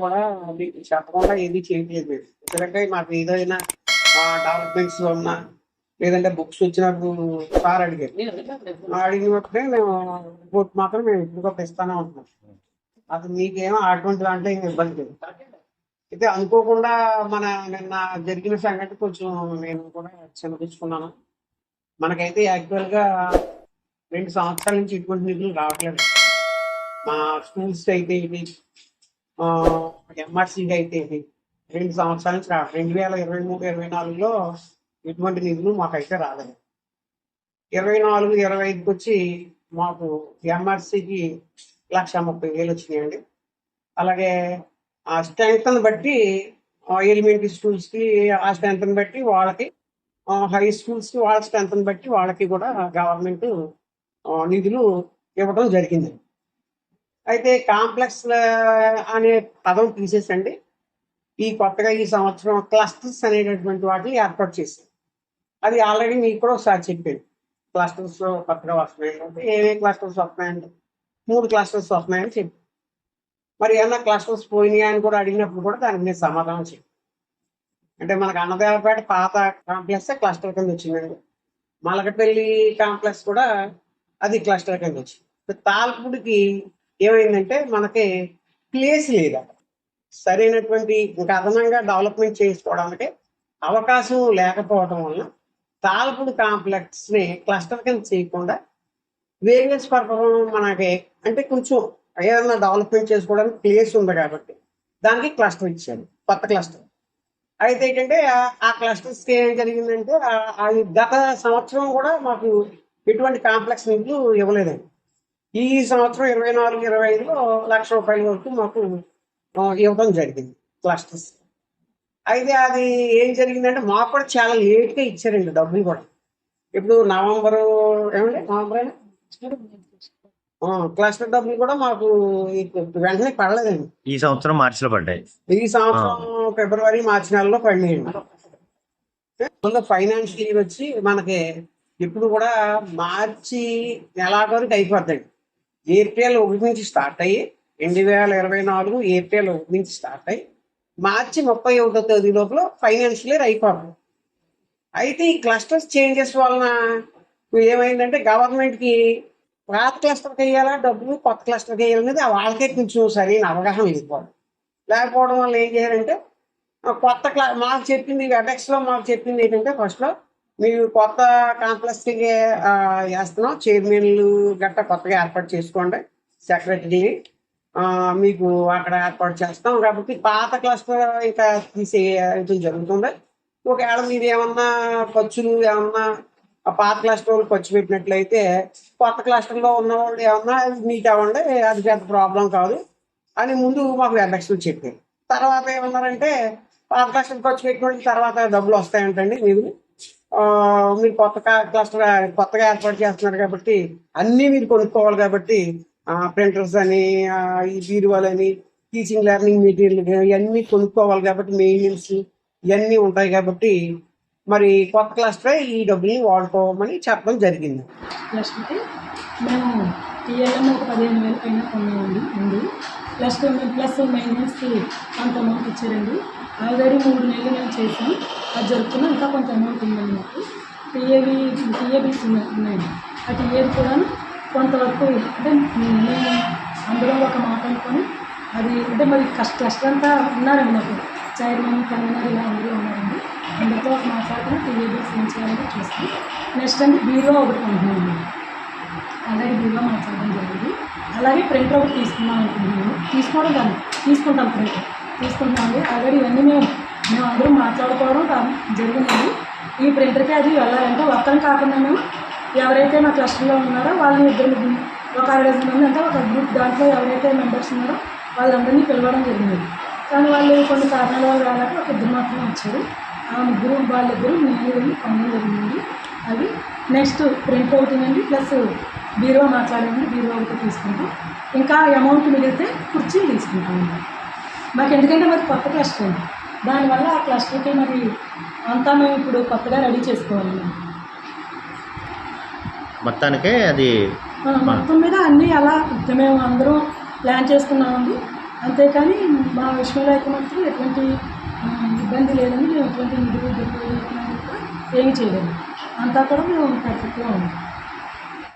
కూడా మీకు చెప్పకుండా ఏది చేయట్లేదు మీరు. ఎందుకంటే మాకు ఏదైనా డెవలప్మెంట్స్ ఉన్నా లేదంటే బుక్స్ వచ్చినప్పుడు సార్ అడిగారు. అడిగినప్పుడే మేము రిపోర్ట్ మాత్రం మేము ఎప్పటికప్పుడు ఇస్తానే ఉంటున్నాం. అసలు మీకేమో అటువంటి దాంట్లో ఏం ఇబ్బంది లేదు. అయితే అనుకోకుండా మన నిన్న జరిగిన సంగతి కొంచెం నేను కూడా సమర్పించుకున్నాను. మనకైతే యాక్చువల్గా 2 సంవత్సరాల నుంచి ఇటువంటి నిధులు రావట్లేదు. మా స్కూల్స్ అయితే ఇది ఎంఆర్సీకి అయితే ఇది 2 సంవత్సరాల నుంచి రావట్లేదు. 2023-24లో ఎటువంటి నిధులు మాకైతే రాలేదు. 24-25కి వచ్చి మాకు ఎంఆర్సీకి 1,30,000 వచ్చినాయండి. అలాగే ఆ స్ట్రెంగ్త్ని బట్టి ఎలిమెంటరీ స్కూల్స్కి ఆ స్ట్రెంగ్త్ని బట్టి వాళ్ళకి, హై స్కూల్స్కి వాళ్ళ స్ట్రెంగ్త్ని బట్టి వాళ్ళకి కూడా గవర్నమెంట్ నిధులు ఇవ్వడం జరిగింది. అయితే కాంప్లెక్స్ అనే పదం తీసేసండి ఈ కొత్తగా ఈ సంవత్సరం క్లస్టర్స్ అనేటటువంటి వాటిని ఏర్పాటు చేశారు. అది ఆల్రెడీ మీకు కూడా ఒకసారి చెప్పాను. క్లస్టర్స్ కొత్తగా వస్తున్నాయంటే ఏమేమి క్లస్టర్స్ వస్తున్నాయంటే 3 క్లస్టర్స్ వస్తున్నాయని చెప్పి, మరి ఏమన్నా క్లస్టర్స్ పోయినాయి అని కూడా అడిగినప్పుడు కూడా దానికి నేను సమాధానం చెప్పాను. అంటే మనకు అన్నదేవపేట పాత కాంప్లెక్స్ క్లస్టర్ కింద వచ్చిందండి. మలకపల్లి కాంప్లెక్స్ కూడా అది క్లస్టర్ కింద వచ్చింది. తాల్పూడికి ఏమైందంటే మనకి ప్లేస్ లేదు, సరైనటువంటి ఇంకా అదనంగా డెవలప్మెంట్ చేసుకోవడానికి అవకాశం లేకపోవడం వలన తాల్పూడి కాంప్లెక్స్ని క్లస్టర్ కింద చేయకుండా వేరియస్ పర్పస్ మనకి అంటే కొంచెం ఏదైనా డెవలప్మెంట్ చేసుకోవడానికి ప్లేస్ ఉంది కాబట్టి దానికి క్లస్టర్ ఇచ్చారు, కొత్త క్లస్టర్. అయితే ఏంటంటే ఆ క్లస్టర్స్కి ఏం జరిగిందంటే గత సంవత్సరం కూడా మాకు ఎటువంటి కాంప్లెక్స్ నిధులు ఇవ్వలేదండి. ఈ సంవత్సరం 24-25లో ₹1,00,000 వరకు మాకు ఇవ్వడం జరిగింది క్లస్టర్స్. అయితే అది ఏం జరిగిందంటే మాకు కూడా చాలా లేట్గా ఇచ్చారండి డబ్బులు కూడా. ఇప్పుడు నవంబర్ క్లస్టర్ డబ్బులు కూడా మాకు వెంటనే పడలేదండి. ఈ సంవత్సరం మార్చిలో పడ్డాయి. ఈ సంవత్సరం ఫిబ్రవరి మార్చి నెలలో పడినాయండి. ఫైనాన్షియల్ ఇయర్ వచ్చి మనకి ఇప్పుడు కూడా మార్చి నెలాఖరు వరకు అయిపోద్దండి. ఏప్రిల్ 1 నుంచి స్టార్ట్ అయ్యి 2024 ఏప్రిల్ 1 నుంచి స్టార్ట్ అయ్యి మార్చి 31వ తేదీ లోపల ఫైనాన్షియల్ ఇయర్ అయిపోతుంది. అయితే ఈ క్లస్టర్స్ చేంజెస్ వలన ఏమైందంటే గవర్నమెంట్కి పాత క్లస్టర్కి వేయాలా డబ్బులు, కొత్త క్లస్టర్కి వేయాలనేది వాళ్ళకే కొంచెం సరైన అవగాహన లేకపోవడం వల్ల ఏం చేయాలంటే కొత్త మాకు చెప్పింది వెబెక్స్లో మాకు చెప్పింది ఏంటంటే ఫస్ట్లో మీరు కొత్త కాంప్లెక్స్కి వేస్తున్నాం, చైర్మన్లు గట్రా కొత్తగా ఏర్పాటు చేసుకోండి, సెక్రటరీ మీకు అక్కడ ఏర్పాటు చేస్తాం కాబట్టి పాత క్లస్టర్ ఇంకా తీసేయడం జరుగుతుంది. ఒకవేళ మీరు ఏమన్నా ఖర్చులు ఏమన్నా ఆ పాత క్లస్టర్ వాళ్ళు ఖర్చు పెట్టినట్లయితే కొత్త క్లస్టర్లో ఉన్న వాళ్ళు ఏమన్నా మీట్ అవ్వండి, అది పెద్ద ప్రాబ్లం కాదు అని ముందు మాకు వెబెక్స్లో చెప్పారు. తర్వాత ఏమన్నారంటే పాత క్లస్టర్ ఖర్చు పెట్టిన వాళ్ళకి తర్వాత డబ్బులు వస్తాయంటండి, మీరు కొత్తగా ఏర్పాటు చేస్తున్నారు కాబట్టి అన్నీ మీరు కొనుక్కోవాలి కాబట్టి ప్రింటర్స్ అని, ఈ బీరువాలని, టీచింగ్ లెర్నింగ్ మెటీరియల్ ఇవన్నీ కొనుక్కోవాలి కాబట్టి మెయింటెనెన్స్ ఇవన్నీ ఉంటాయి కాబట్టి మరి కొత్త క్లస్టరే ఈ డబ్బుల్ని వాడుకోమని చెప్పడం జరిగింది. క్లస్టర్కి మేము టీఎల్ఎం ఒక 15,000 పైన కొన్నామండి ముందు. ప్లస్ మెయింటెనెన్స్కి కొంత అమౌంట్ ఇచ్చారండి. ఆల్రెడీ 3 నెలలు మేము చేసాం, అది జరుగుతున్నా ఇంకా కొంత అమౌంట్ ఉందండి మాకు. టీఏబీస్ ఉన్నాయండి. ఆ టీఏబీ కూడా కొంతవరకు అంటే మేము అందులో ఒక మాట అనుకొని అది అంటే మరి క్లస్టర్ అంతా ఉన్నారండి, మాకు చైర్మన్ కన్వీనర్ ఇలా అందరూ ఉన్నారండి. అందరితో మాట్లాడుకుని టీఏబీస్ ఏం చేయాలని చూస్తాం. నెక్స్ట్ అంటే బీరో ఒకటి కొంటున్నామండి, అలాగే బీరో మాట్లాడడం జరిగింది. అలాగే ప్రింటర్ ఒకటి తీసుకుందాం అనుకుంటున్నాము, తీసుకుంటాం ప్రింటర్ తీసుకుంటామండి. ఆల్రెడీ ఇవన్నీ మేము అందరూ మాట్లాడుకోవడం జరిగిందండి. ఈ ప్రింటర్కి అది వెళ్ళాలంటే ఒక్కరం కాకుండా మేము ఎవరైతే మా క్లస్టర్లో ఉన్నారో వాళ్ళని 2 ఒక 60 మంది అంటే ఒక గ్రూప్ దాంట్లో ఎవరైతే మెంబర్స్ ఉన్నారో వాళ్ళందరినీ పిలవడం జరిగింది. కానీ వాళ్ళు కొన్ని కారణాల వల్ల రాలేక ఒక 2 మాత్రమే వచ్చారు. ఆ వాళ్ళిద్దరూ నేను వెళ్ళి పొందడం జరిగింది. అది నెక్స్ట్ ప్రింట్ అవుతుందండి, ప్లస్ బీరో మాట్లాడండి, బీరో ఒకటి తీసుకుంటాం. ఇంకా అమౌంట్ మిగిలితే కుర్చీలు తీసుకుంటామండి మాకు. ఎందుకంటే మరి కొత్త క్లస్టర్ ఉంది, దానివల్ల ఆ క్లస్టర్కి మరి అంతా మేము ఇప్పుడు కొత్తగా రెడీ చేసుకోవాలి. మొత్తానికే అది మొత్తం మీద అన్నీ అలా మేము అందరం ప్లాన్ చేసుకున్నామండి. అంతేకాని మా విషయంలో అయితే మాత్రం ఎటువంటి ఇబ్బంది లేదండి. మేము ఎటువంటి నిధులు దుర్వినియోగం కూడా ఏమీ చేయలేదు. అంతా కూడా మేము పర్ఫెక్ట్గా ఉన్నాం.